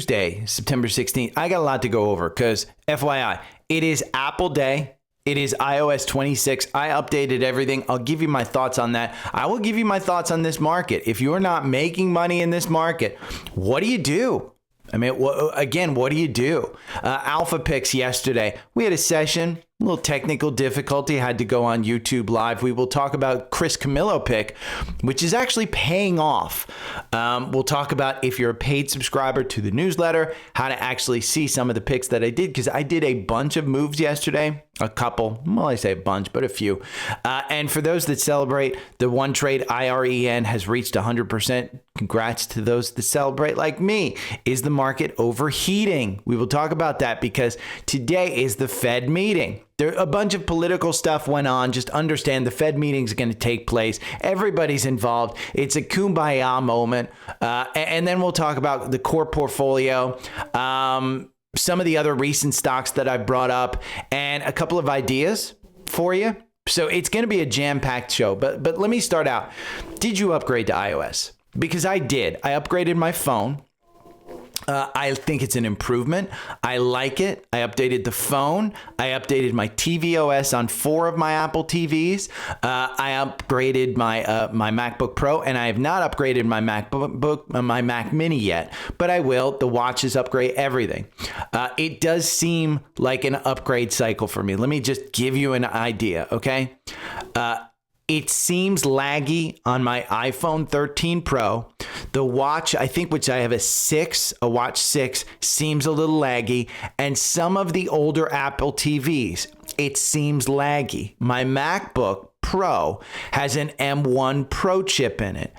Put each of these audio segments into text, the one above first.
Tuesday, September 16th. I got a lot to go over because FYI, it is Apple Day. It is iOS 26. I updated everything. I'll give you my thoughts on that. I will give you my thoughts on this market. If you're not making money in this market, what do you do? I mean, what do you do? Alpha Picks yesterday. We had a session, a little technical difficulty. I had to go on YouTube Live. We will talk about Chris Camillo pick, which is actually paying off. We'll talk about if you're a paid subscriber to the newsletter, how to actually see some of the picks that I did, because I did a bunch of moves yesterday. A couple, well, I say a bunch, but a few. And for those that celebrate, the one trade IREN has reached 100%. Congrats to those that celebrate like me. Is the market overheating? We will talk about that because today is the Fed meeting. There a bunch of political stuff went on. Just understand the Fed meeting is going to take place. Everybody's involved. It's a kumbaya moment. And then we'll talk about the core portfolio. Some of the other recent stocks that I've brought up and a couple of ideas for you. So it's going to be a jam-packed show. But let me start out. Did you upgrade to iOS? Because I did. I upgraded my phone. I think it's an improvement. I like it. I updated the phone. I updated my tvOS on 4 of my Apple TVs. I upgraded my MacBook Pro, and I have not upgraded my my Mac Mini yet, but I will. The watches upgrade everything. It does seem like an upgrade cycle for me. Let me just give you an idea, okay? It seems laggy on my iPhone 13 Pro. The watch, I think, which I have a watch 6, seems a little laggy. And some of the older Apple TVs, it seems laggy. My MacBook Pro has an M1 Pro chip in it.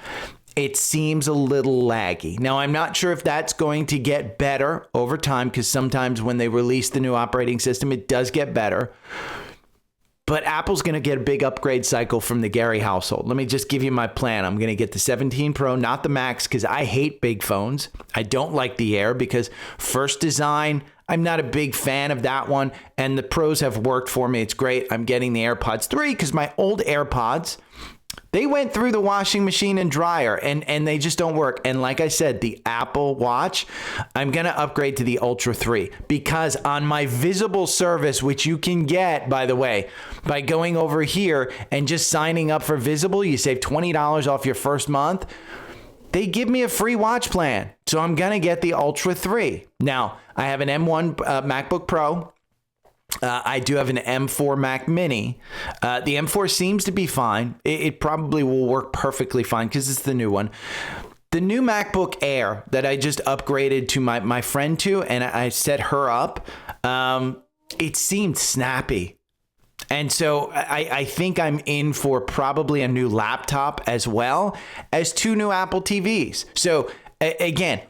It seems a little laggy. Now, I'm not sure if that's going to get better over time, because sometimes when they release the new operating system, it does get better. But Apple's going to get a big upgrade cycle from the Gary household. Let me just give you my plan. I'm going to get the 17 Pro, not the Max, because I hate big phones. I don't like the Air because first design, I'm not a big fan of that one. And the Pros have worked for me. It's great. I'm getting the AirPods 3 because my old AirPods, they went through the washing machine and dryer and they just don't work. And like I said, the Apple Watch, I'm going to upgrade to the Ultra 3 because on my Visible service, which you can get, by the way, by going over here and just signing up for Visible, you save $20 off your first month. They give me a free watch plan. So I'm going to get the Ultra 3. Now, I have an M1 MacBook Pro. I do have an M4 Mac Mini. The M4 seems to be fine. It probably will work perfectly fine because it's the new one. The new MacBook Air that I just upgraded to my friend to, and I set her up, it seemed snappy. And so I think I'm in for probably a new laptop as well as 2 new Apple TVs. So again,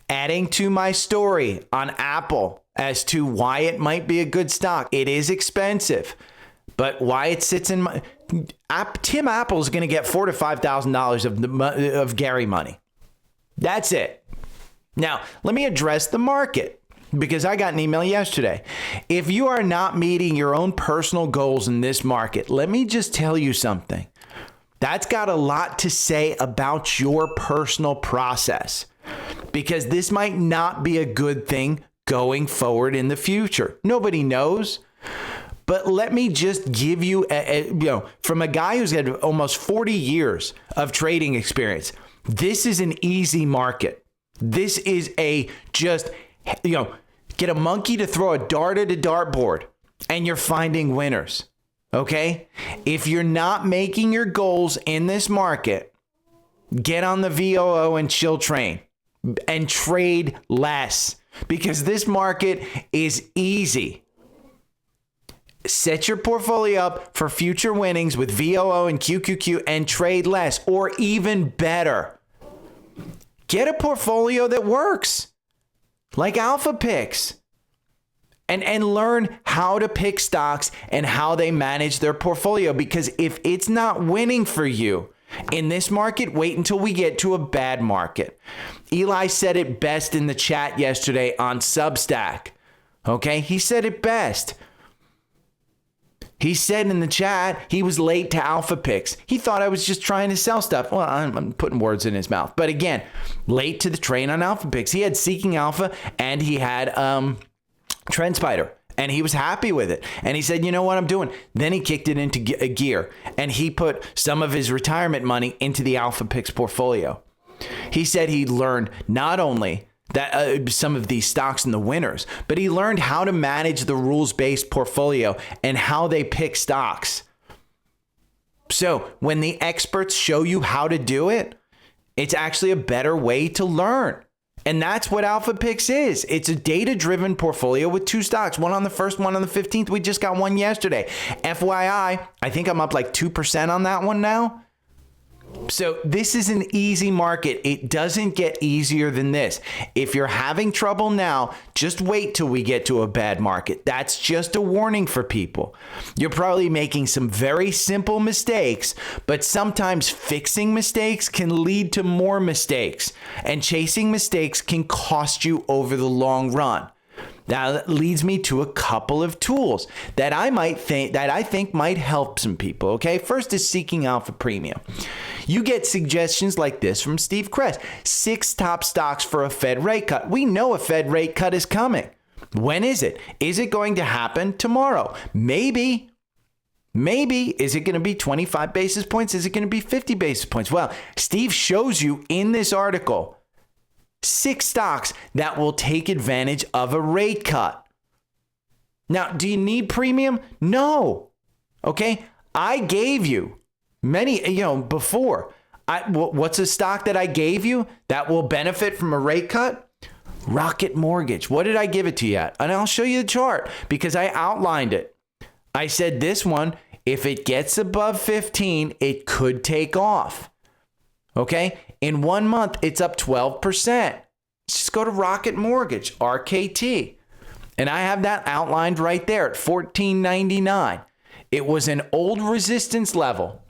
adding to my story on Apple as to why it might be a good stock. It is expensive, but why it sits in my... Tim Apple is going to get $4,000 to $5,000 of Gary money. That's it. Now, let me address the market because I got an email yesterday. If you are not meeting your own personal goals in this market, let me just tell you something. That's got a lot to say about your personal process because this might not be a good thing going forward in the future. Nobody knows. But let me just give you, from a guy who's had almost 40 years of trading experience, this is an easy market. This is get a monkey to throw a dart at a dartboard and you're finding winners. Okay? If you're not making your goals in this market, get on the VOO and chill train and trade less. Because this market is easy. Set your portfolio up for future winnings with VOO and QQQ and trade less, or even better. Get a portfolio that works, like Alpha Picks, and learn how to pick stocks and how they manage their portfolio. Because if it's not winning for you in this market, wait until we get to a bad market. Eli said it best in the chat yesterday on Substack. Okay, he said it best. He said in the chat he was late to Alpha Picks. He thought I was just trying to sell stuff. Well, I'm putting words in his mouth. But again, late to the train on Alpha Picks. He had Seeking Alpha and he had TrendSpider. And he was happy with it. And he said, you know what I'm doing? Then he kicked it into gear. And he put some of his retirement money into the Alpha Picks portfolio. He said he learned not only that some of these stocks and the winners, but he learned how to manage the rules-based portfolio and how they pick stocks. So when the experts show you how to do it, it's actually a better way to learn. And that's what Alpha Picks is. It's a data-driven portfolio with 2 stocks, one on the 1st, one on the 15th. We just got one yesterday. FYI, I think I'm up like 2% on that one now. So this is an easy market. It doesn't get easier than this. If you're having trouble now, just wait till we get to a bad market. That's just a warning for people. You're probably making some very simple mistakes, but sometimes fixing mistakes can lead to more mistakes, and chasing mistakes can cost you over the long run. Now that leads me to a couple of tools that I think might help some people. Okay, first is Seeking Alpha Premium. You get suggestions like this from Steve Kress: 6 top stocks for a Fed rate cut. We know a Fed rate cut is coming. When is it? Is it going to happen tomorrow? Maybe. Is it going to be 25 basis points? Is it going to be 50 basis points? Well, Steve shows you in this article 6 stocks that will take advantage of a rate cut. Now, do you need premium? No. Okay. I gave you many, before. What's a stock that I gave you that will benefit from a rate cut? Rocket Mortgage. What did I give it to you at? And I'll show you the chart because I outlined it. I said this one, if it gets above 15, it could take off. Okay. In 1 month, it's up 12%. Just go to Rocket Mortgage, RKT. And I have that outlined right there at $14.99. It was an old resistance level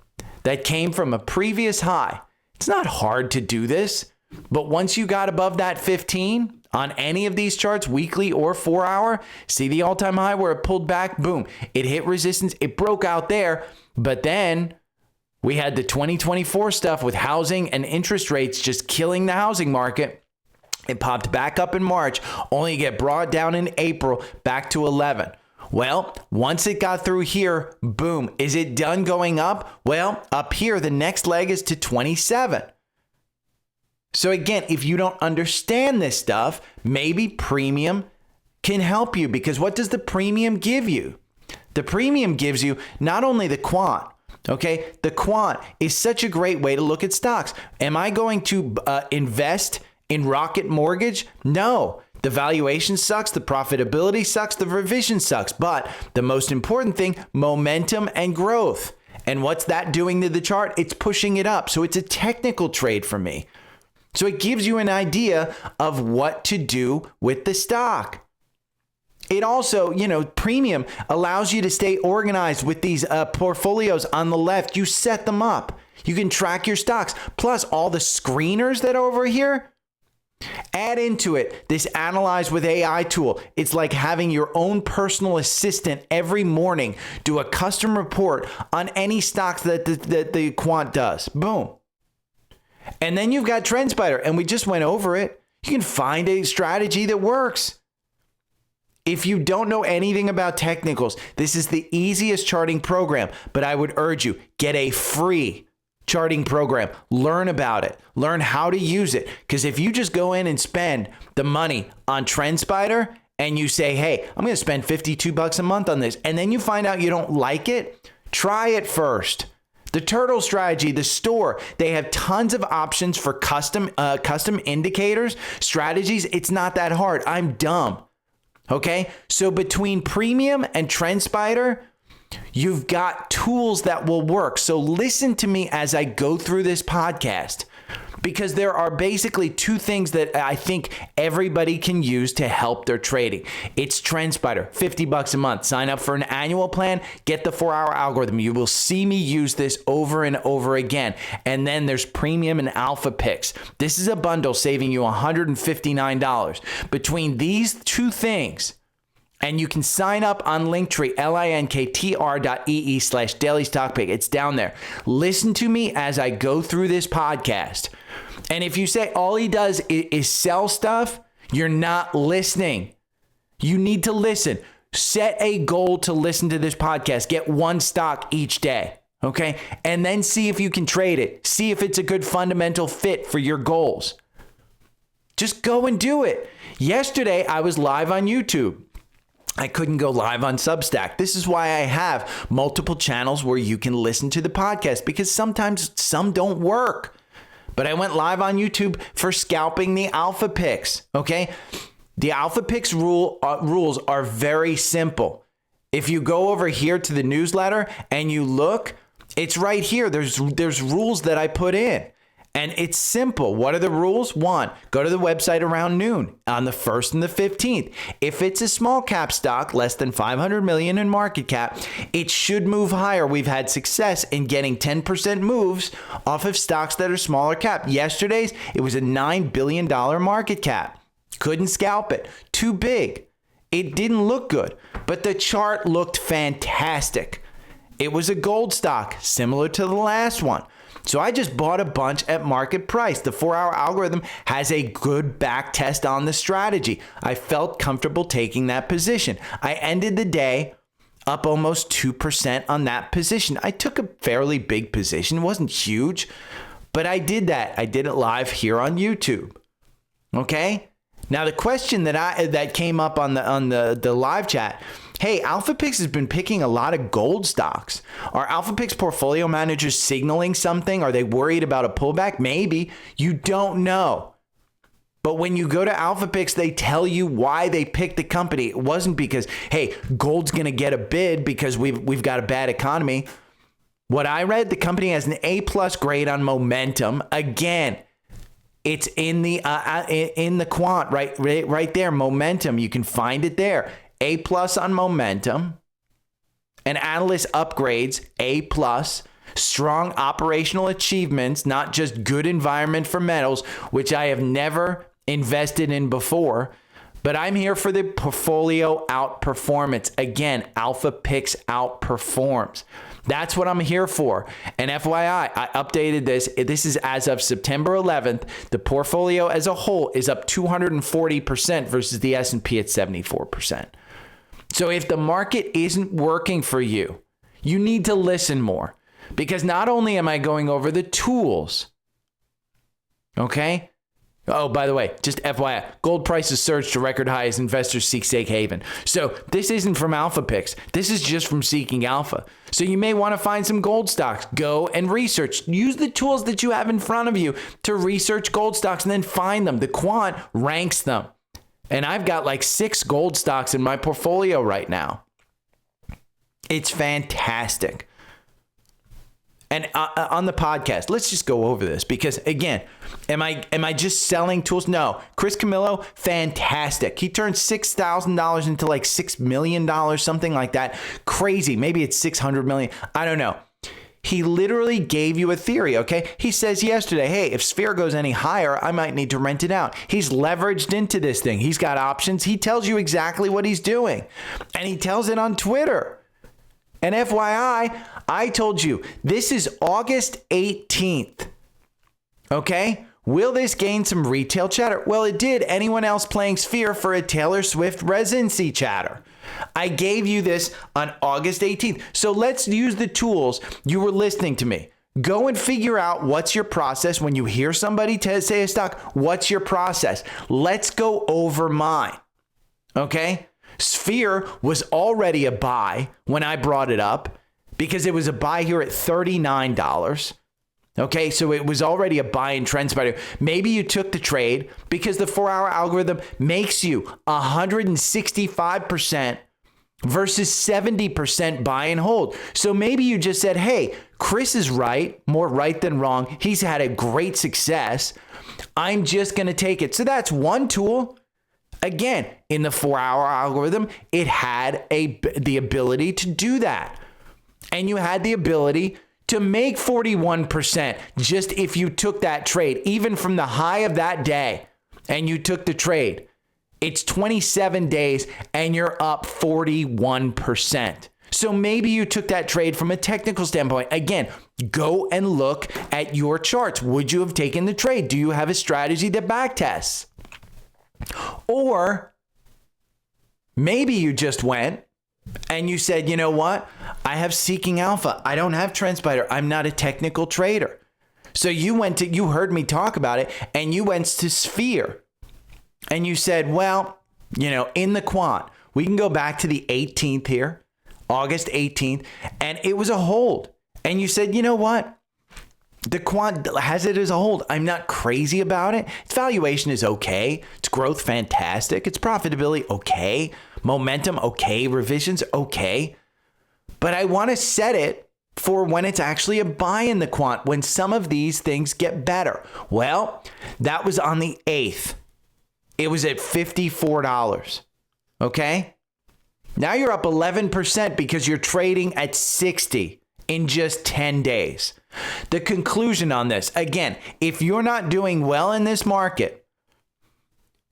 that came from a previous high. It's not hard to do this, but once you got above that 15 on any of these charts, weekly or 4-hour, see the all-time high where it pulled back, boom, it hit resistance, it broke out there, but then we had the 2024 stuff with housing and interest rates just killing the housing market. It popped back up in March, only to get brought down in April back to 11. Well, once it got through here, boom. Is it done going up? Well, up here, the next leg is to 27. So again, if you don't understand this stuff, maybe premium can help you, because what does the premium give you? The premium gives you not only the quant. Okay, the quant is such a great way to look at stocks. Am I going to invest in Rocket Mortgage? No. The valuation sucks, the profitability sucks, the revision sucks. But the most important thing, momentum and growth. And what's that doing to the chart? It's pushing it up. So it's a technical trade for me. So it gives you an idea of what to do with the stock. It also, premium allows you to stay organized with these portfolios on the left. You set them up. You can track your stocks. Plus all the screeners that are over here. Add into it this Analyze with AI tool. It's like having your own personal assistant every morning do a custom report on any stocks that the quant does. Boom. And then you've got TrendSpider, and we just went over it. You can find a strategy that works. If you don't know anything about technicals, this is the easiest charting program, but I would urge you, get a free charting program. Learn about it. Learn how to use it. Because if you just go in and spend the money on TrendSpider and you say, hey, I'm going to spend $52 a month on this, and then you find out you don't like it, try it first. The Turtle strategy, the store, they have tons of options for custom indicators, strategies. It's not that hard. I'm dumb. Okay. So between premium and TrendSpider, you've got tools that will work. So listen to me as I go through this podcast, because there are basically 2 things that I think everybody can use to help their trading. It's TrendSpider, $50 a month. Sign up for an annual plan, get the 4-hour algorithm. You will see me use this over and over again. And then there's premium and Alpha Picks. This is a bundle saving you $159. Between these 2 things, And you can sign up on Linktree, linktr.ee/daily stock pick. It's down there. Listen to me as I go through this podcast. And if you say all he does is sell stuff, you're not listening. You need to listen. Set a goal to listen to this podcast. Get one stock each day, okay? And then see if you can trade it. See if it's a good fundamental fit for your goals. Just go and do it. Yesterday, I was live on YouTube. I couldn't go live on Substack. This is why I have multiple channels where you can listen to the podcast, because sometimes some don't work. But I went live on YouTube for scalping the alpha picks, okay? The alpha picks rules are very simple. If you go over here to the newsletter and you look, it's right here. There's rules that I put in. And it's simple. What are the rules? 1, go to the website around noon on the 1st and the 15th. If it's a small cap stock, less than 500 million in market cap, it should move higher. We've had success in getting 10% moves off of stocks that are smaller cap. Yesterday's, it was a $9 billion market cap. Couldn't scalp it. Too big. It didn't look good, but the chart looked fantastic. It was a gold stock, similar to the last one. So I just bought a bunch at market price. The 4-hour algorithm has a good back test on the strategy. I felt comfortable taking that position. I ended the day up almost 2% on that position. I took a fairly big position. It wasn't huge, but I did that. I did it live here on YouTube. Okay? Now the question that came up on the live chat, hey, AlphaPix has been picking a lot of gold stocks. Are AlphaPix portfolio managers signaling something? Are they worried about a pullback? Maybe. You don't know. But when you go to AlphaPix, they tell you why they picked the company. It wasn't because, hey, gold's going to get a bid because we've got a bad economy. What I read, the company has an A+ grade on momentum. Again, it's in the quant right there, momentum. You can find it there. A+ on momentum, and analyst upgrades, A+, strong operational achievements, not just good environment for metals, which I have never invested in before, but I'm here for the portfolio outperformance. Again, AlphaPix outperforms. That's what I'm here for. And FYI, I updated this. This is as of September 11th. The portfolio as a whole is up 240% versus the S&P at 74%. So if the market isn't working for you, you need to listen more, because not only am I going over the tools, okay? Oh, by the way, just FYI, gold prices surged to record high as investors seek safe haven. So this isn't from AlphaPix. This is just from Seeking Alpha. So you may want to find some gold stocks. Go and research. Use the tools that you have in front of you to research gold stocks and then find them. The quant ranks them. And I've got like 6 gold stocks in my portfolio right now. It's fantastic. And on the podcast, let's just go over this, because again, am I just selling tools? No. Chris Camillo, fantastic. He turned $6,000 into like $6 million, something like that. Crazy. Maybe it's 600 million. I don't know. He literally gave you a theory, okay? He says yesterday, hey, if Sphere goes any higher, I might need to rent it out. He's leveraged into this thing. He's got options. He tells you exactly what he's doing. And he tells it on Twitter. And FYI, I told you, this is August 18th, okay? Will this gain some retail chatter? Well, it did. Anyone else playing Sphere for a Taylor Swift residency chatter? I gave you this on August 18th. So let's use the tools. You were listening to me. Go and figure out what's your process when you hear somebody say a stock. What's your process? Let's go over mine, okay? Sphere was already a buy when I brought it up, because it was a buy here at $39. Okay, so it was already a buy in TrendSpider. Maybe you took the trade because the 4-hour algorithm makes you 165% versus 70% buy and hold. So maybe you just said, hey, Chris is right, more right than wrong. He's had a great success. I'm just going to take it. So that's one tool. Again, in the 4-hour algorithm, it had the ability to do that. And you had the ability to make 41% just if you took that trade, even from the high of that day, and you took the trade. It's 27 days and you're up 41%. So maybe you took that trade from a technical standpoint. Again, go and look at your charts. Would you have taken the trade? Do you have a strategy that backtests? Or maybe you just went and you said, you know what? I have Seeking Alpha. I don't have TrendSpider. I'm not a technical trader. So you heard me talk about it, and you went to Sphere and you said, well, in the quant, we can go back to the 18th here, August 18th, and it was a hold. And you said, you know what? The quant has it as a hold. I'm not crazy about it. Its valuation is okay. Its growth, fantastic. Its profitability, okay. Momentum, okay. Revisions, okay. But I want to set it for when it's actually a buy in the quant, when some of these things get better. Well, that was on the 8th. It was at $54. Okay? Now you're up 11% because you're trading at 60 in just 10 days. The conclusion on this, again, if you're not doing well in this market,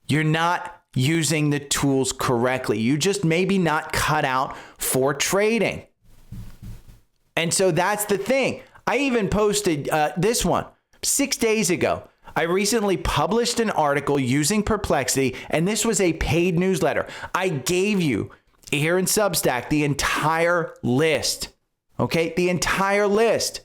you're not using the tools correctly. You just maybe not cut out for trading. And so that's the thing. I even posted this one 6 days ago. I recently published an article using Perplexity, and this was a paid newsletter. I gave you here in Substack the entire list. Okay, the entire list.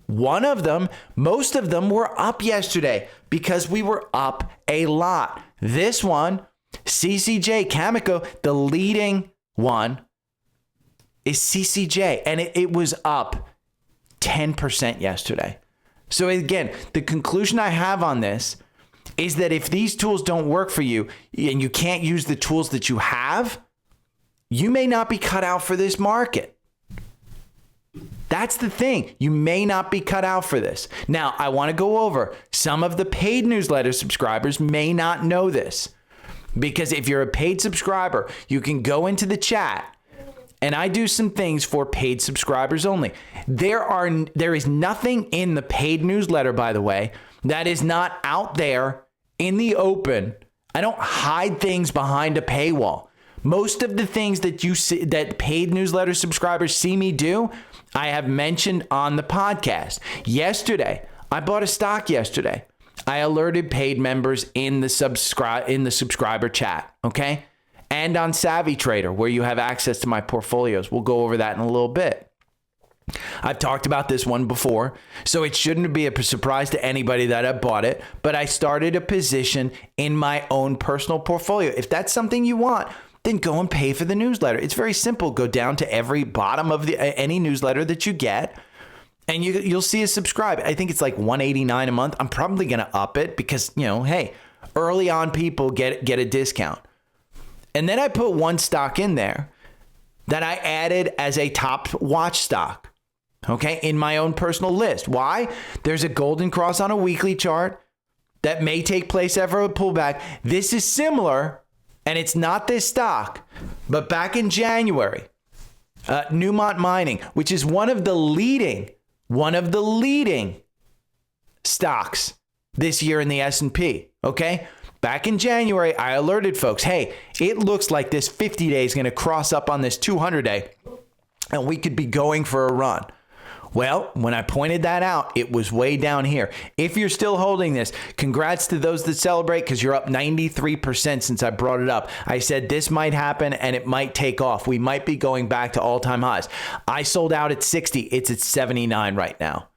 One of them, most of them were up yesterday because we were up a lot. This one, CCJ, Cameco, the leading one is CCJ, and it was up 10% yesterday. So again, the conclusion I have on this is that if these tools don't work for you and you can't use the tools that you have, you may not be cut out for this market. That's the thing. You may not be cut out for this. Now, I want to go over some of the paid newsletter subscribers may not know this, because if you're a paid subscriber, you can go into the chat and I do some things for paid subscribers only. There is nothing in the paid newsletter, by the way, that is not out there in the open. I don't hide things behind a paywall. Most of the things that you see that paid newsletter subscribers see me do, I have mentioned on the podcast. Yesterday, I bought a stock yesterday. I alerted paid members in the subscriber chat, okay? And on Savvy Trader, where you have access to my portfolios. We'll go over that in a little bit. I've talked about this one before, so it shouldn't be a surprise to anybody that I bought it, but I started a position in my own personal portfolio. If that's something you want, then go and pay for the newsletter. It's very simple. Go down to every bottom of any newsletter that you get, and you'll see a subscribe. I think it's like $189 a month. I'm probably going to up it because, hey, early on people get a discount. And then I put one stock in there that I added as a top watch stock, okay, in my own personal list. Why? There's a golden cross on a weekly chart that may take place after a pullback. This is similar, and it's not this stock, but back in January, Newmont Mining, which is one of the leading stocks this year in the S&P, okay? Back in January, I alerted folks, hey, it looks like this 50-day is going to cross up on this 200-day, and we could be going for a run. Well, when I pointed that out, it was way down here. If you're still holding this, congrats to those that celebrate because you're up 93% since I brought it up. I said this might happen and it might take off. We might be going back to all-time highs. I sold out at 60. It's at 79 right now.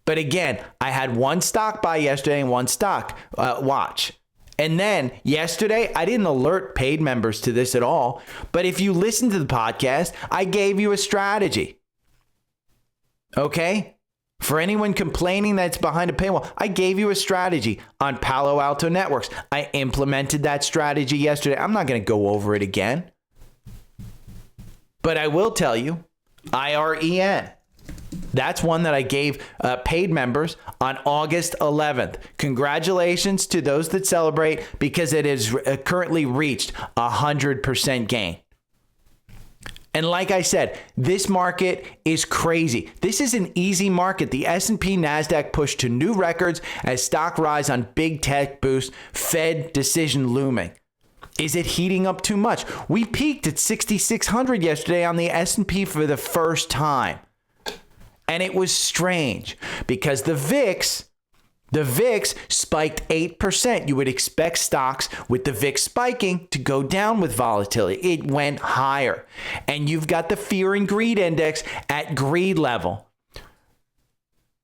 But again, I had one stock buy yesterday and one stock watch. And then yesterday, I didn't alert paid members to this at all. But if you listen to the podcast, I gave you a strategy. Okay? For anyone complaining that it's behind a paywall, I gave you a strategy on Palo Alto Networks. I implemented that strategy yesterday. I'm not going to go over it again. But I will tell you, IREN. That's one that I gave paid members on August 11th. Congratulations to those that celebrate because it has currently reached 100% gain. And like I said, this market is crazy. This is an easy market. The S&P NASDAQ pushed to new records as stock rise on big tech boost, Fed decision looming. Is it heating up too much? We peaked at 6,600 yesterday on the S&P for the first time. And it was strange because the VIX spiked 8%. You would expect stocks with the VIX spiking to go down with volatility. It went higher. And you've got the fear and greed index at greed level.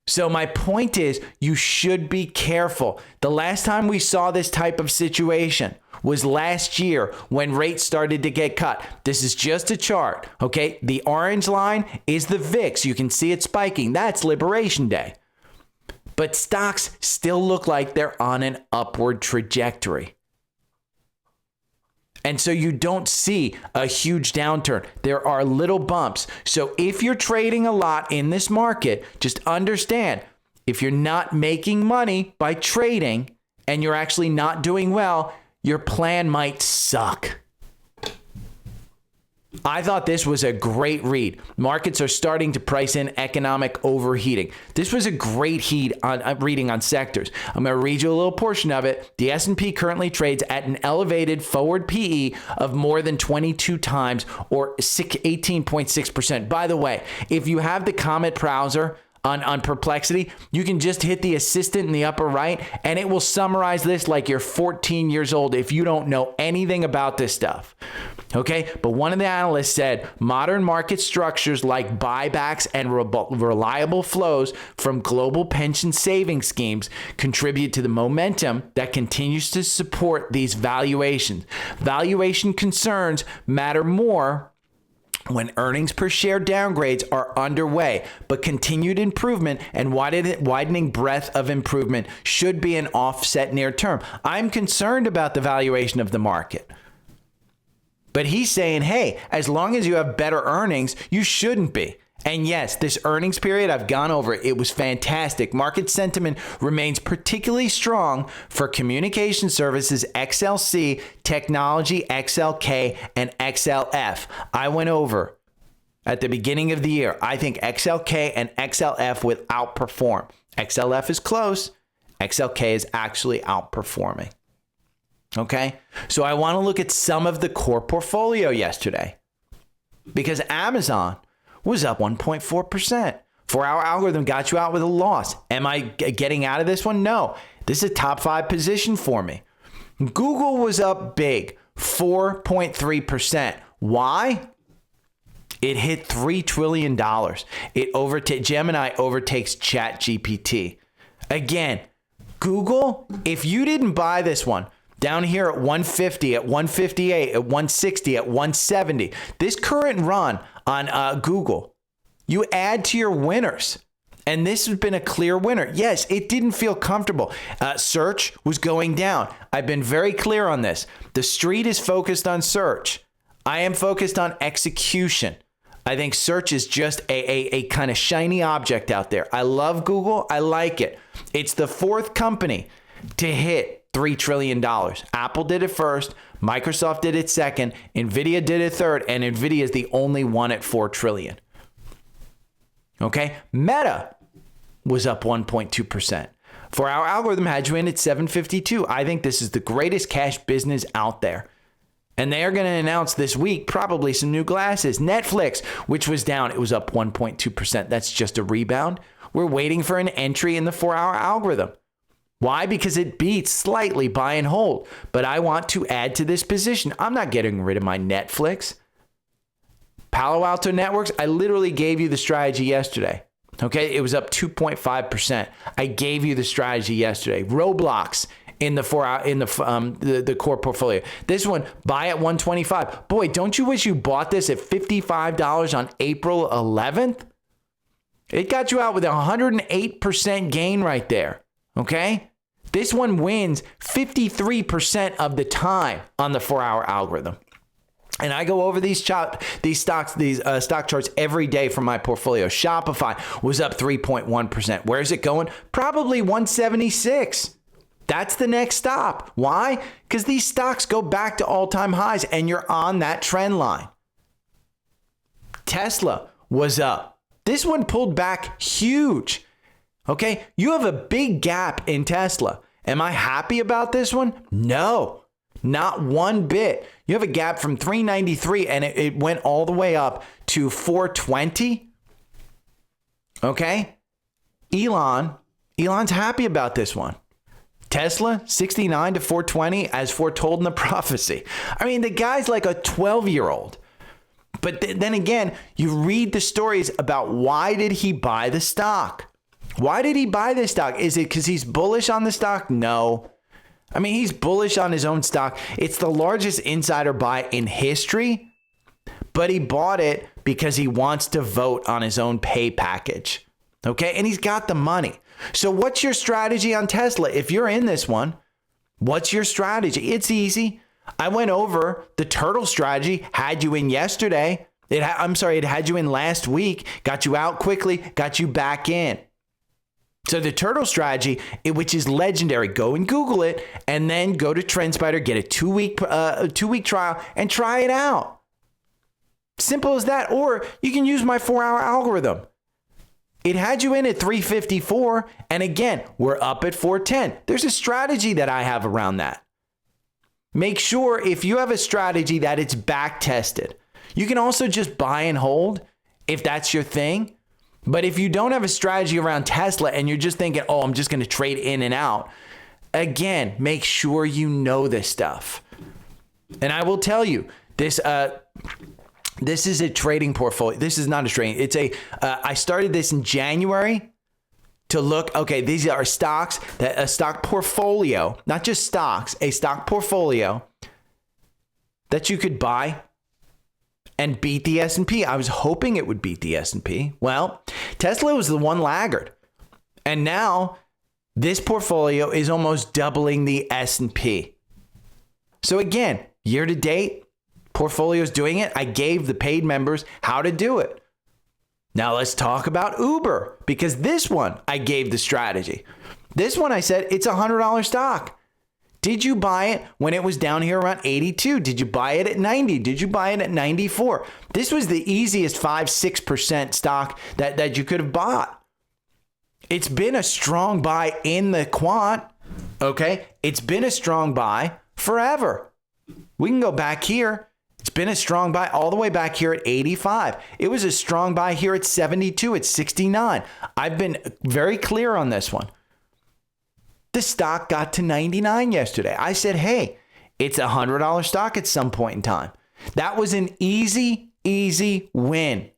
So my point is, you should be careful. The last time we saw this type of situation was last year when rates started to get cut. This is just a chart, okay? The orange line is the VIX. You can see it spiking. That's Liberation Day. But stocks still look like they're on an upward trajectory. And so you don't see a huge downturn. There are little bumps. So if you're trading a lot in this market, just understand, if you're not making money by trading and you're actually not doing well, your plan might suck. I thought this was a great read. Markets are starting to price in economic overheating. This was a great reading on sectors. I'm going to read you a little portion of it. The S&P currently trades at an elevated forward PE of more than 22 times or 18.6%. By the way, if you have the Comet browser on Perplexity, you can just hit the assistant in the upper right and it will summarize this like you're 14 years old if you don't know anything about this stuff. Okay, but one of the analysts said modern market structures like buybacks and reliable flows from global pension saving schemes contribute to the momentum that continues to support these valuations. Valuation concerns matter more when earnings per share downgrades are underway, but continued improvement and widening breadth of improvement should be an offset near term. I'm concerned about the valuation of the market. But he's saying, hey, as long as you have better earnings, you shouldn't be. And yes, this earnings period, I've gone over it. It was fantastic. Market sentiment remains particularly strong for communication services, XLC, technology, XLK, and XLF. I went over at the beginning of the year. I think XLK and XLF will outperform. XLF is close. XLK is actually outperforming. Okay, so I want to look at some of the core portfolio yesterday because Amazon was up 1.4%. 4-hour algorithm got you out with a loss. Am I getting out of this one? No. This is a top 5 position for me. Google was up big, 4.3%. Why? It hit $3 trillion. Gemini overtakes ChatGPT. Again, Google, if you didn't buy this one, down here at 150, at 158, at 160, at 170. This current run on Google, you add to your winners. And this has been a clear winner. Yes, it didn't feel comfortable. Search was going down. I've been very clear on this. The street is focused on search. I am focused on execution. I think search is just a kind of shiny object out there. I love Google. I like it. It's the 4th company to hit $3 trillion. Apple did it first. Microsoft did it second. NVIDIA did it third. And NVIDIA is the only one at $4 trillion. Okay. Meta was up 1.2%. 4-hour algorithm had you in at 752. I think this is the greatest cash business out there. And they are going to announce this week probably some new glasses. Netflix, which was down, it was up 1.2%. That's just a rebound. We're waiting for an entry in the 4-hour algorithm. Why? Because it beats slightly buy and hold. But I want to add to this position. I'm not getting rid of my Netflix. Palo Alto Networks, I literally gave you the strategy yesterday. Okay, it was up 2.5%. I gave you the strategy yesterday. Roblox in the the core portfolio. This one, buy at 125. Boy, don't you wish you bought this at $55 on April 11th? It got you out with a 108% gain right there. Okay? This one wins 53% of the time on the 4-hour algorithm. And I go over these stock charts every day from my portfolio. Shopify was up 3.1%. Where's it going? Probably 176. That's the next stop. Why? Because these stocks go back to all-time highs and you're on that trend line. Tesla was up. This one pulled back huge. Okay, you have a big gap in Tesla. Am I happy about this one? No, not one bit. You have a gap from 393 and it went all the way up to 420. Okay, Elon's happy about this one. Tesla, 69 to 420 as foretold in the prophecy. I mean, the guy's like a 12-year-old. But then again, you read the stories about why did he buy the stock? Why did he buy this stock? Is it because he's bullish on the stock? No. I mean, he's bullish on his own stock. It's the largest insider buy in history, but he bought it because he wants to vote on his own pay package. Okay, and he's got the money. So what's your strategy on Tesla? If you're in this one, what's your strategy? It's easy. I went over the turtle strategy, had you in yesterday. It had you in last week, got you out quickly, got you back in. So the turtle strategy, which is legendary, go and Google it and then go to TrendSpider, get a two-week trial and try it out. Simple as that. Or you can use my 4-hour algorithm. It had you in at 354. And again, we're up at 410. There's a strategy that I have around that. Make sure if you have a strategy that it's back tested. You can also just buy and hold if that's your thing. But if you don't have a strategy around Tesla and you're just thinking, oh, I'm just going to trade in and out, again, make sure you know this stuff. And I will tell you, this is a trading portfolio. This is not a trading. I started this in January to look, okay, these are stocks, a stock portfolio, not just stocks, a stock portfolio that you could buy and beat the S&P. I was hoping it would beat the S&P. Well, Tesla was the one laggard. And now this portfolio is almost doubling the S&P. So again, year to date, portfolio's doing it. I gave the paid members how to do it. Now let's talk about Uber, because this one I gave the strategy. This one I said it's a $100 stock. Did you buy it when it was down here around 82? Did you buy it at 90? Did you buy it at 94? This was the easiest 5-6% stock that you could have bought. It's been a strong buy in the quant. Okay. It's been a strong buy forever. We can go back here. It's been a strong buy all the way back here at 85. It was a strong buy here at 72, at 69. I've been very clear on this one. The stock got to 99 yesterday. I said, hey, it's a $100 stock at some point in time. That was an easy win.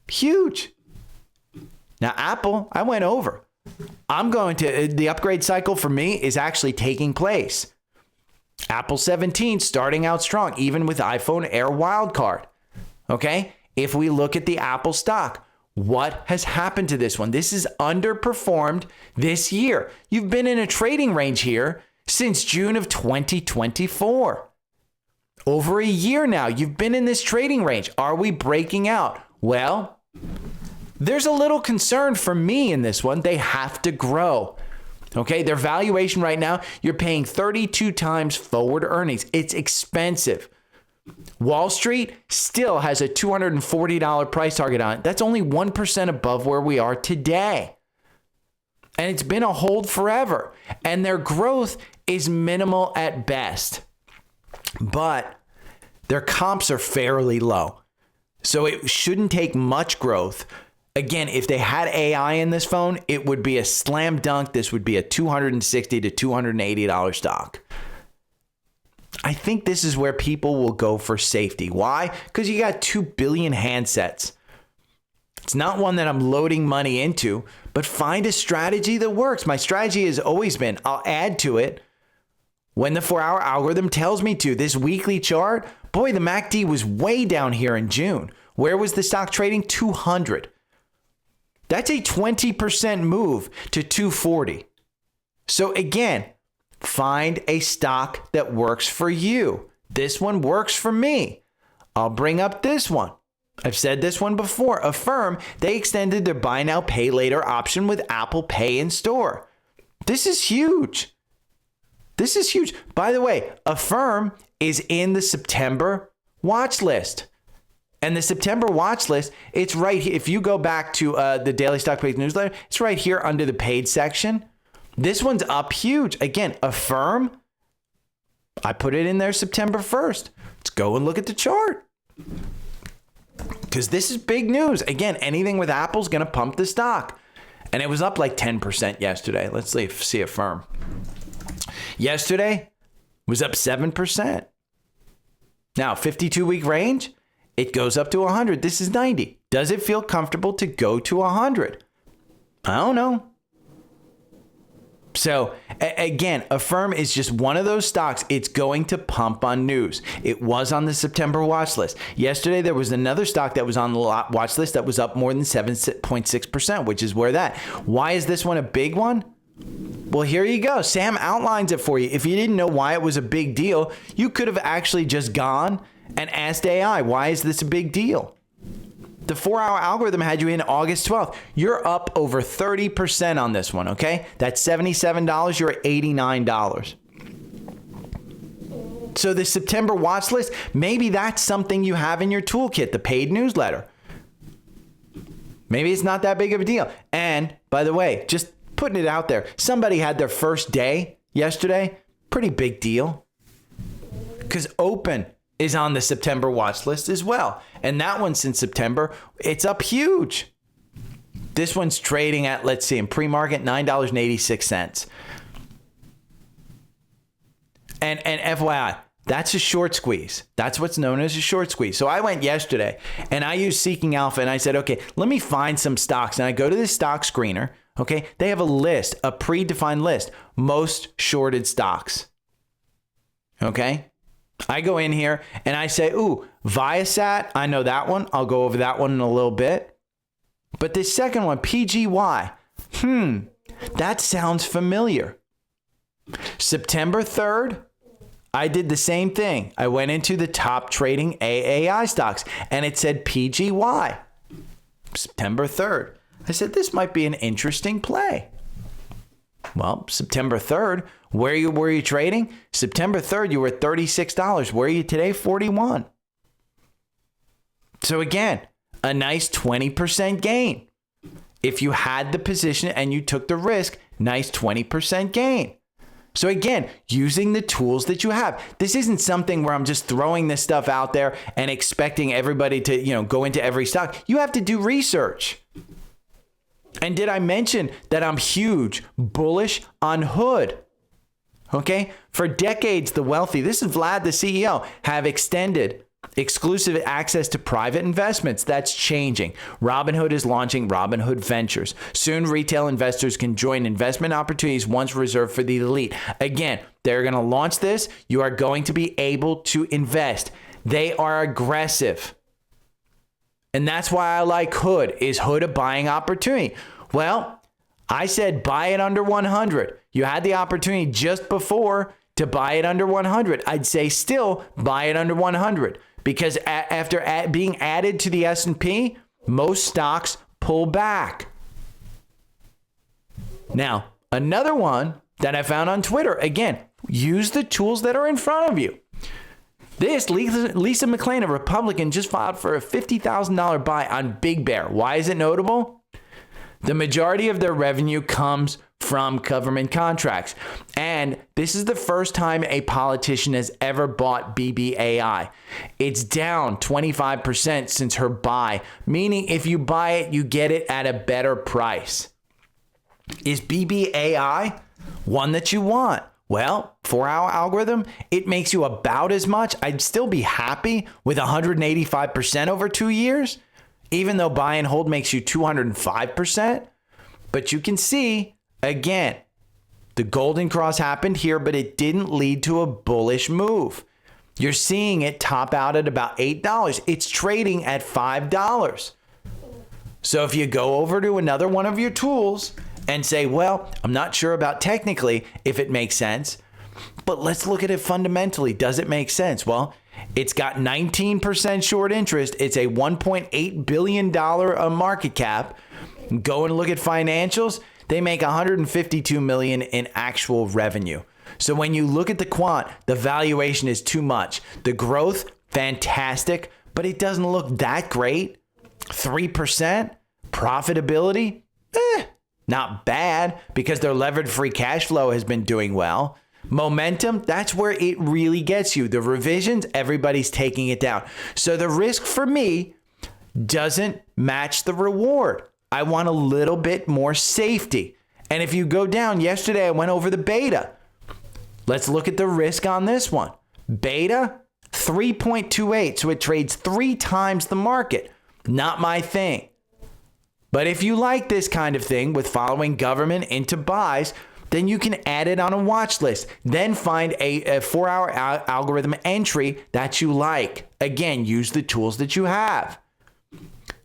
Huge. Now, Apple, I went over. The upgrade cycle for me is actually taking place. Apple 17 starting out strong, even with iPhone Air wildcard. Okay? If we look at the Apple stock, what has happened to this one? This is underperformed this year. You've been in a trading range here since June of 2024. Over a year now, you've been in this trading range. Are we breaking out? Well, there's a little concern for me in this one. They have to grow. Okay, their valuation right now, you're paying 32 times forward earnings. It's expensive. Wall Street still has a $240 price target on it. That's only 1% above where we are today. And it's been a hold forever. And their growth is minimal at best. But their comps are fairly low. So it shouldn't take much growth. Again, if they had AI in this phone, it would be a slam dunk. This would be a $260 to $280 stock. I think this is where people will go for safety. Why? Because you got 2 billion handsets. It's not one that I'm loading money into, but find a strategy that works. My strategy has always been, I'll add to it when the 4-hour algorithm tells me to. This weekly chart, boy, the MACD was way down here in June. Where was the stock trading? 200. That's a 20% move to 240. So again, find a stock that works for you. This one works for me. I'll bring up this one. I've said this one before. Affirm, they extended their buy now, pay later option with Apple Pay in store. This is huge. This is huge. By the way, Affirm is in the September watch list. And the September watch list, it's right here. If you go back to the Daily Stock Page newsletter, it's right here under the paid section. This one's up huge. Again, AFRM. I put it in there September 1st. Let's go and look at the chart. Because this is big news. Again, anything with Apple's going to pump the stock. And it was up like 10% yesterday. Let's see AFRM. Yesterday was up 7%. Now, 52-week range, it goes up to 100. This is 90. Does it feel comfortable to go to 100? I don't know. So again, AFRM is just one of those stocks. It's going to pump on news. It was on the September watch list. Yesterday, there was another stock that was on the watch list that was up more than 7.6%, which is where that. Why is this one a big one? Well, here you go. Sam outlines it for you. If you didn't know why it was a big deal, you could have actually just gone and asked AI, why is this a big deal? The 4-hour algorithm had you in August 12th. You're up over 30% on this one, okay? That's $77. You're at $89. So the September watch list, maybe that's something you have in your toolkit, the paid newsletter. Maybe it's not that big of a deal. And by the way, just putting it out there, somebody had their first day yesterday. Pretty big deal. Because Open is on the September watch list as well. And that one since September, it's up huge. This one's trading at, let's see, in pre-market, $9.86. And FYI, that's a short squeeze. That's what's known as a short squeeze. So I went yesterday and I used Seeking Alpha and I said, okay, let me find some stocks. And I go to this stock screener. Okay, they have a list, a predefined list, most shorted stocks. Okay. I go in here and I say, ooh, Viasat, I know that one. I'll go over that one in a little bit. But this second one, PGY, that sounds familiar. September 3rd, I did the same thing. I went into the top trading AAI stocks and it said PGY. September 3rd. I said, this might be an interesting play. Well, September 3rd, where were you trading? September 3rd, you were at $36. Where are you today? $41. So again, a nice 20% gain. If you had the position and you took the risk, nice 20% gain. So again, using the tools that you have. This isn't something where I'm just throwing this stuff out there and expecting everybody to, go into every stock. You have to do research. And did I mention that I'm huge bullish on Hood? Okay. For decades, the wealthy, this is Vlad, the CEO, have extended exclusive access to private investments. That's changing. Robinhood is launching Robinhood Ventures. Soon, retail investors can join investment opportunities once reserved for the elite. Again, they're going to launch this. You are going to be able to invest. They are aggressive. And that's why I like Hood. Is Hood a buying opportunity? Well, I said buy it under 100. You had the opportunity just before to buy it under 100. I'd say still buy it under 100 because after being added to the S&P, most stocks pull back. Now, another one that I found on Twitter, again, use the tools that are in front of you. This, Lisa McClain, a Republican, just filed for a $50,000 buy on Big Bear. Why is it notable? The majority of their revenue comes from government contracts. And this is the first time a politician has ever bought BBAI. It's down 25% since her buy, meaning if you buy it, you get it at a better price. Is BBAI one that you want? Well, 4-hour algorithm, it makes you about as much. I'd still be happy with 185% over 2 years, even though buy and hold makes you 205%. But you can see, again, the golden cross happened here, but it didn't lead to a bullish move. You're seeing it top out at about $8. It's trading at $5. So if you go over to another one of your tools and say, well, I'm not sure about technically if it makes sense, but let's look at it fundamentally. Does it make sense? Well, it's got 19% short interest. It's a $1.8 billion market cap. Go and look at financials. They make $152 million in actual revenue. So when you look at the quant, the valuation is too much. The growth, fantastic, but it doesn't look that great. 3% profitability, not bad, because their levered free cash flow has been doing well. Momentum, that's where it really gets you. The revisions, everybody's taking it down. So the risk for me doesn't match the reward. I want a little bit more safety. And if you go down, yesterday I went over the beta. Let's look at the risk on this one. Beta, 3.28. So it trades 3 times the market. Not my thing. But if you like this kind of thing with following government into buys, then you can add it on a watch list. Then find a 4-hour algorithm entry that you like. Again, use the tools that you have.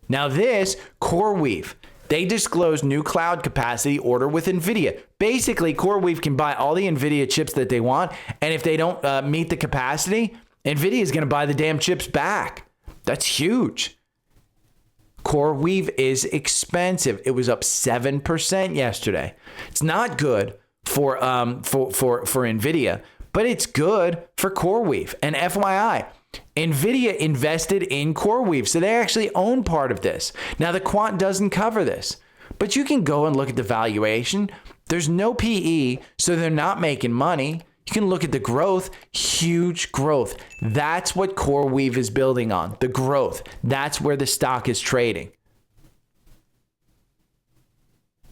Now this, CoreWeave, they disclose new cloud capacity order with NVIDIA. Basically, CoreWeave can buy all the NVIDIA chips that they want, and if they don't meet the capacity, NVIDIA is going to buy the damn chips back. That's huge. CoreWeave is expensive. It was up 7% yesterday. It's not good for NVIDIA, but it's good for CoreWeave. And FYI, NVIDIA invested in CoreWeave, so they actually own part of this. Now, the quant doesn't cover this, but you can go and look at the valuation. There's no PE, so they're not making money. You can look at the growth, huge growth. That's what CoreWeave is building on, the growth. That's where the stock is trading.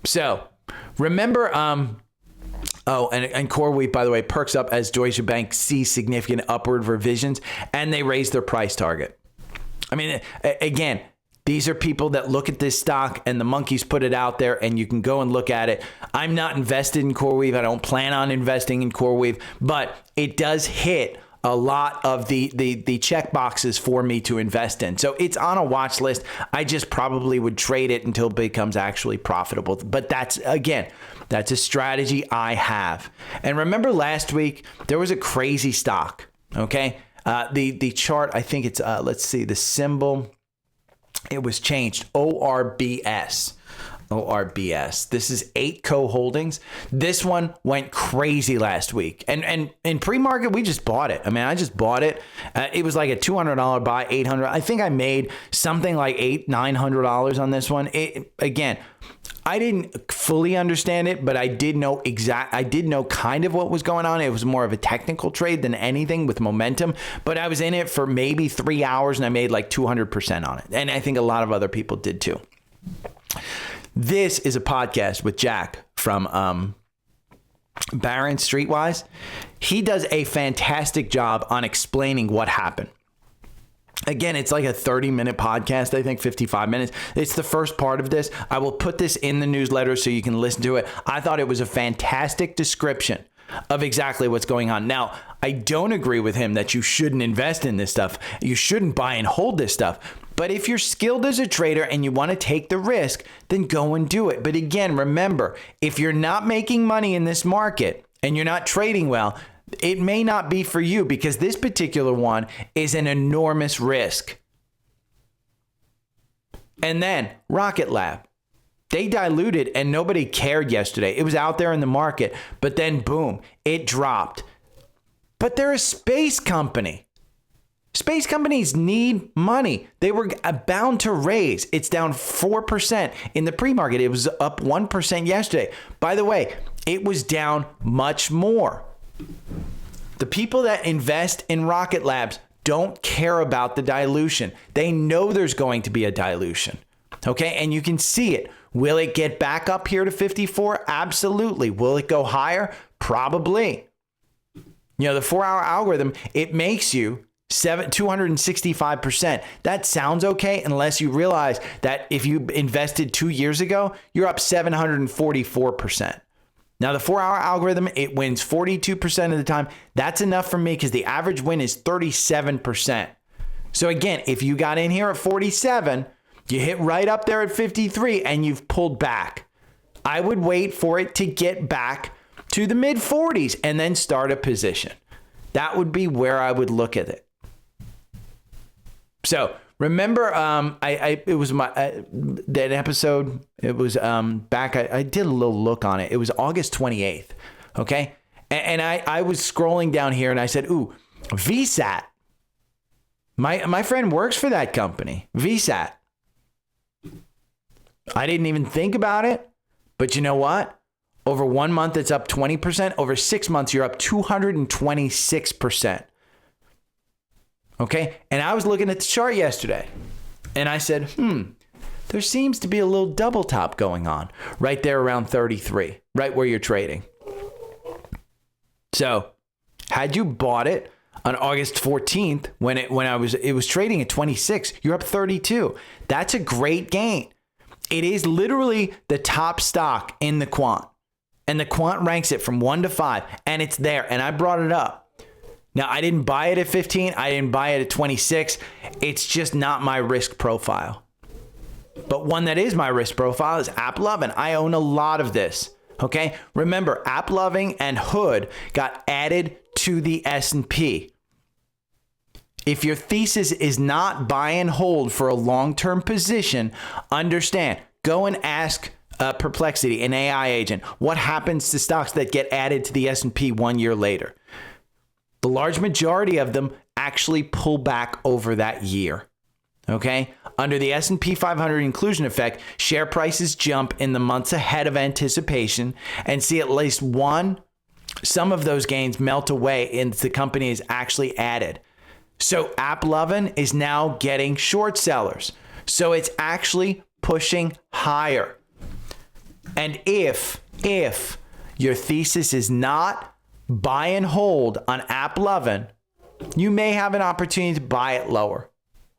So remember, and CoreWeave, by the way, perks up as Deutsche Bank sees significant upward revisions and they raise their price target. I mean, again, these are people that look at this stock and the monkeys put it out there and you can go and look at it. I'm not invested in CoreWeave. I don't plan on investing in CoreWeave, but it does hit a lot of the check boxes for me to invest in. So it's on a watch list. I just probably would trade it until it becomes actually profitable. But that's a strategy I have. And remember last week, there was a crazy stock, okay? The chart, I think it's, let's see, the symbol, it was changed, ORBS. This is 8Co Holdings. This one went crazy last week. And in pre-market, we just bought it. I mean, I just bought it. It was like a $200 buy, $800. I think I made something like $900 on this one. Again, I didn't fully understand it, but I did know kind of what was going on. It was more of a technical trade than anything with momentum, but I was in it for maybe 3 hours and I made like 200% on it. And I think a lot of other people did too. This is a podcast with Jack from Barron Streetwise. He does a fantastic job on explaining what happened. Again, it's like a 30-minute podcast, I think 55 minutes. It's the first part of this. I will put this in the newsletter so you can listen to it. I thought it was a fantastic description of exactly what's going on. Now, I don't agree with him that you shouldn't invest in this stuff. You shouldn't buy and hold this stuff. But if you're skilled as a trader and you want to take the risk, then go and do it. But again, remember, if you're not making money in this market and you're not trading well, it may not be for you because this particular one is an enormous risk. And then Rocket Lab. They diluted and nobody cared yesterday. It was out there in the market, but then boom, it dropped. But they're a space company. Space companies need money. They were bound to raise. It's down 4% in the pre-market. It was up 1% yesterday. By the way, it was down much more. The people that invest in Rocket Labs don't care about the dilution. They know there's going to be a dilution. Okay, and you can see it. Will it get back up here to 54? Absolutely. Will it go higher? Probably. You know, the 4-hour algorithm, it makes you 265%. That sounds okay unless you realize that if you invested 2 years ago, you're up 744%. Now, the 4-hour algorithm, it wins 42% of the time. That's enough for me because the average win is 37%. So again, if you got in here at 47, you hit right up there at 53 and you've pulled back. I would wait for it to get back to the mid 40s and then start a position. That would be where I would look at it. So remember, it was that episode. It was back. I did a little look on it. It was August 28th. Okay, and I was scrolling down here and I said, "Ooh, VSAT My friend works for that company, VSAT. I didn't even think about it, but you know what? Over 1 month, it's up 20%. Over 6 months, you're up 226%. Okay? And I was looking at the chart yesterday, and I said, there seems to be a little double top going on right there around 33, right where you're trading. So, had you bought it on August 14th when it was trading at 26, you're up 32. That's a great gain. It is literally the top stock in the quant. And the quant ranks it from 1 to 5, and it's there. And I brought it up. Now, I didn't buy it at 15. I didn't buy it at 26. It's just not my risk profile. But one that is my risk profile is AppLovin. I own a lot of this. Okay? Remember, AppLovin and Hood got added to the S&P. If your thesis is not buy and hold for a long-term position, understand, go and ask Perplexity, an AI agent, what happens to stocks that get added to the S&P 1 year later? The large majority of them actually pull back over that year. Okay? Under the S&P 500 inclusion effect, share prices jump in the months ahead of anticipation and see at least some of those gains melt away and the company is actually added. So AppLovin is now getting short sellers. So it's actually pushing higher. And if your thesis is not buy and hold on AppLovin, you may have an opportunity to buy it lower.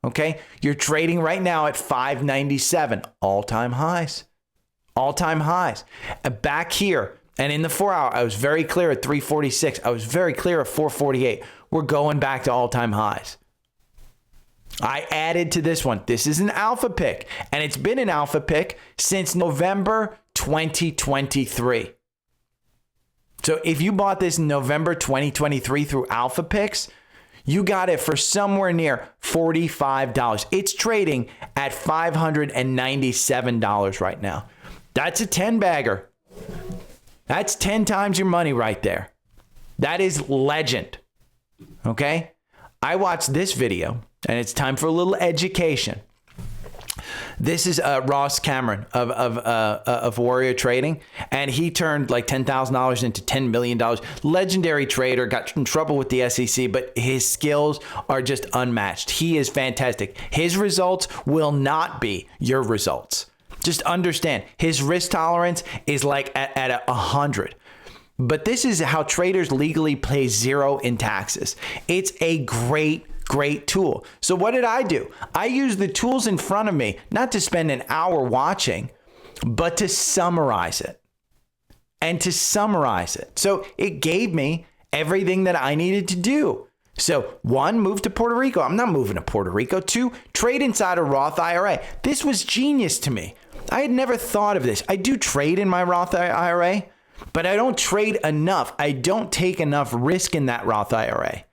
Okay? You're trading right now at 597, all-time highs. All-time highs. Back here, and in the 4-hour, I was very clear at 346. I was very clear at 448. We're going back to all-time highs. I added to this one. This is an alpha pick, and it's been an alpha pick since November 2023. So if you bought this in November 2023 through alpha picks, you got it for somewhere near $45. It's trading at $597 right now. That's a 10-bagger. That's 10 times your money right there. That is legend. Okay? I watched this video, and it's time for a little education. This is Ross Cameron of Warrior Trading, and he turned like $10,000 into $10 million. Legendary trader, got in trouble with the SEC, but his skills are just unmatched. He is fantastic. His results will not be your results. Just understand, his risk tolerance is like at 100. But this is how traders legally pay zero in taxes. It's a great tool. So what did I do? I used the tools in front of me, not to spend an hour watching, but to summarize it. So it gave me everything that I needed to do. So 1, move to Puerto Rico. I'm not moving to Puerto Rico. 2, trade inside a Roth IRA. This was genius to me. I had never thought of this. I do trade in my Roth IRA, but I don't trade enough. I don't take enough risk in that Roth IRA.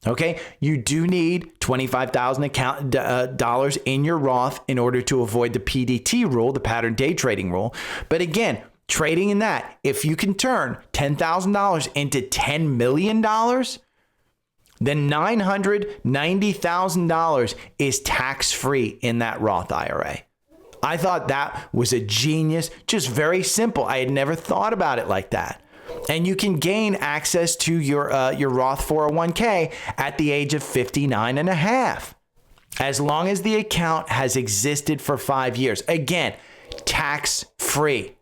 Okay, you do need $25,000 in your Roth in order to avoid the PDT rule, the pattern day trading rule. But again, trading in that, if you can turn $10,000 into $10 million, then $990,000 is tax-free in that Roth IRA. I thought that was a genius, just very simple. I had never thought about it like that. And you can gain access to your Roth 401k at the age of 59 and a half, as long as the account has existed for 5 years. Again, tax-free.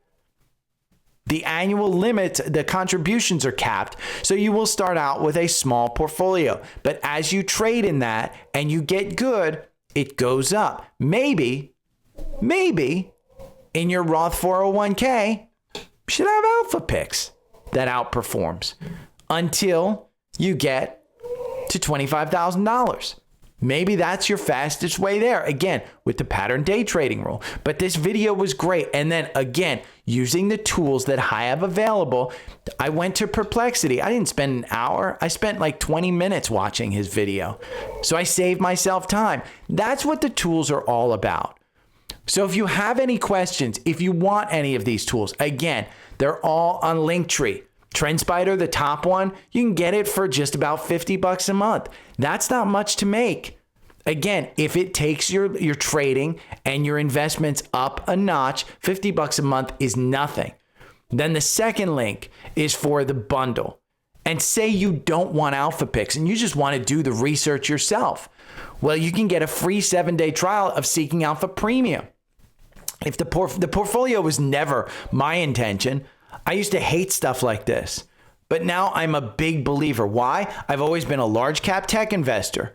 The annual limit, the contributions are capped, so you will start out with a small portfolio. But as you trade in that and you get good, it goes up. Maybe in your Roth 401k, you should have alpha picks that outperforms until you get to $25,000. Maybe that's your fastest way there, again, with the pattern day trading rule. But this video was great. And then again, using the tools that I have available, I went to Perplexity. I didn't spend an hour. I spent like 20 minutes watching his video. So I saved myself time. That's what the tools are all about. So if you have any questions, if you want any of these tools, again, they're all on Linktree. TrendSpider, the top one, you can get it for just about $50 a month. That's not much to make. Again, if it takes your trading and your investments up a notch, $50 a month is nothing. Then the second link is for the bundle. And say you don't want alpha picks and you just want to do the research yourself. Well, you can get a free 7-day trial of Seeking Alpha Premium. If the portfolio was never my intention, I used to hate stuff like this. But now I'm a big believer. Why? I've always been a large cap tech investor.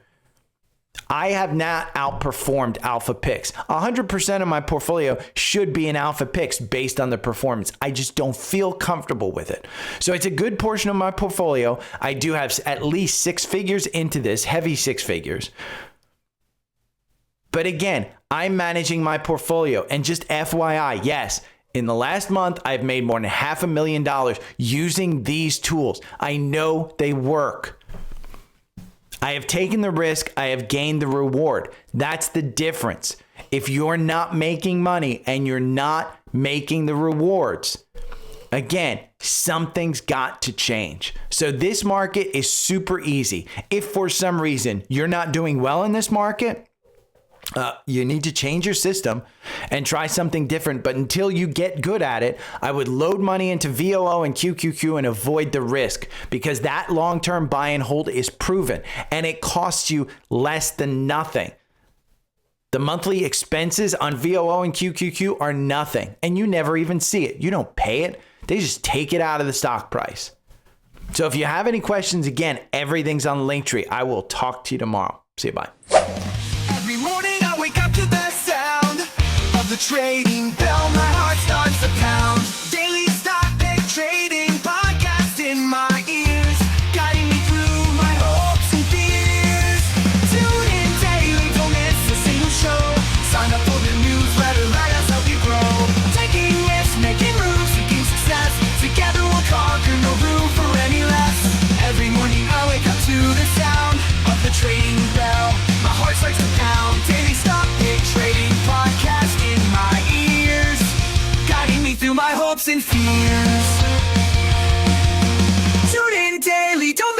I have not outperformed alpha picks. 100% of my portfolio should be in alpha picks based on the performance. I just don't feel comfortable with it. So it's a good portion of my portfolio. I do have at least 6 figures into this, heavy 6 figures. But again, I'm managing my portfolio. And just FYI, yes, in the last month, I've made more than $500,000 using these tools. I know they work. I have taken the risk. I have gained the reward. That's the difference. If you're not making money and you're not making the rewards, again, something's got to change. So this market is super easy. If for some reason you're not doing well in this market, you need to change your system and try something different. But until you get good at it, I would load money into VOO and QQQ and avoid the risk, because that long-term buy and hold is proven and it costs you less than nothing. The monthly expenses on VOO and QQQ are nothing, and you never even see it. You don't pay it. They just take it out of the stock price. So if you have any questions, again, everything's on Linktree. I will talk to you tomorrow. See you. Bye. Every morning I wake up to the sound of the trading bell. My heart starts to pound. Daily stock pick trading podcast in my ears, guiding me through my hopes and fears. Tune in daily, don't miss a single show. Sign up for the newsletter, let us help you grow. Taking risks, making moves, seeking success. Together we'll conquer, no room for any less. Every morning I wake up to the sound of the trading bell. My heart starts to pound. Daily stock pick trading podcast in my ears, guiding me through my hopes and fears. Tune in daily, don't